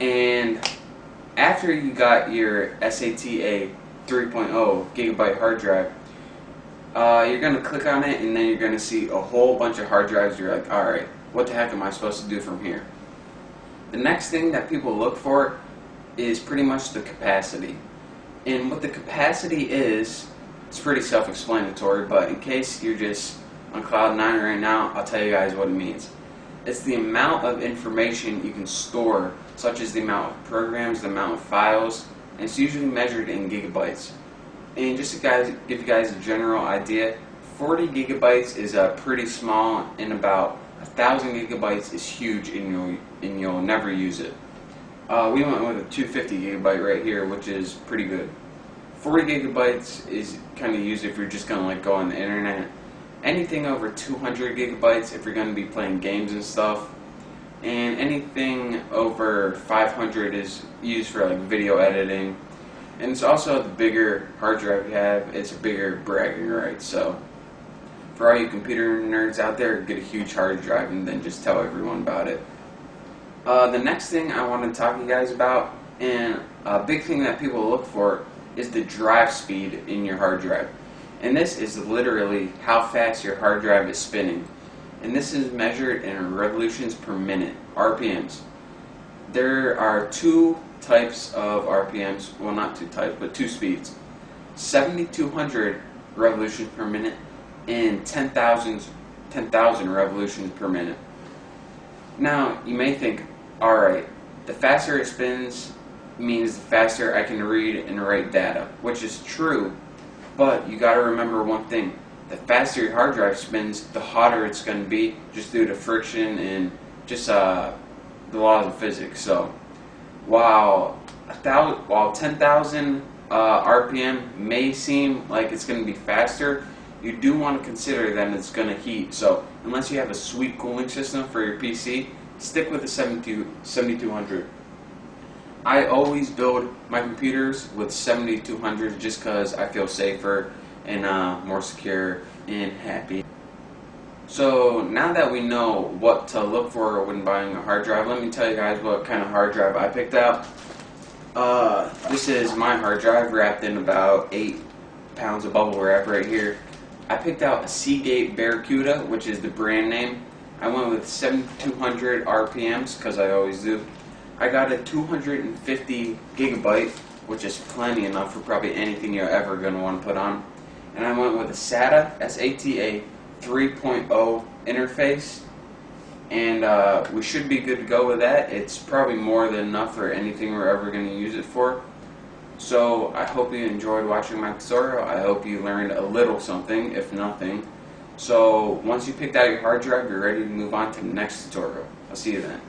And after you got your SATA 3.0 gigabyte hard drive, you're going to click on it, and then you're going to see a whole bunch of hard drives. You're like, alright, what the heck am I supposed to do from here? The next thing that people look for is pretty much the capacity. And what the capacity is, it's pretty self-explanatory, but in case you're just on cloud 9 right now, I'll tell you guys what it means. It's the amount of information you can store, such as the amount of programs, the amount of files, and it's usually measured in gigabytes. And just to give you guys a general idea, 40 gigabytes is pretty small, and about 1,000 gigabytes is huge, and you'll never use it. We went with a 250 gigabyte right here, which is pretty good. 40 gigabytes is kind of used if you're just going to like go on the internet. Anything over 200 gigabytes if you're going to be playing games and stuff. And anything over 500 is used for like video editing. And it's also the bigger hard drive you have, it's a bigger bragging right. So for all you computer nerds out there, get a huge hard drive and then just tell everyone about it. The next thing I want to talk to you guys about, and a big thing that people look for, is the drive speed in your hard drive. And this is literally how fast your hard drive is spinning. And this is measured in revolutions per minute, RPMs. There are two types of RPMs, well not two types, but two speeds. 7,200 revolutions per minute and 10,000 revolutions per minute. Now, you may think, alright, the faster it spins means the faster I can read and write data, which is true, but you gotta remember one thing. The faster your hard drive spins, the hotter it's going to be, just due to friction and just the laws of physics. So, while 10,000 RPM may seem like it's going to be faster, you do want to consider that it's going to heat. So, unless you have a sweet cooling system for your PC, stick with the 7200. I always build my computers with 7200s just because I feel safer and more secure and happy. So now that we know what to look for when buying a hard drive, let me tell you guys what kind of hard drive I picked out. This is my hard drive wrapped in about 8 pounds of bubble wrap right here. I picked out a Seagate Barracuda, which is the brand name. I went with 7200 RPMs because I always do. I got a 250 gigabyte, which is plenty enough for probably anything you're ever going to want to put on. And I went with a SATA 3.0 interface, and we should be good to go with that. It's probably more than enough for anything we're ever going to use it for. So I hope you enjoyed watching my tutorial. I hope you learned a little something, if nothing. So once you picked out your hard drive, you're ready to move on to the next tutorial. I'll see you then.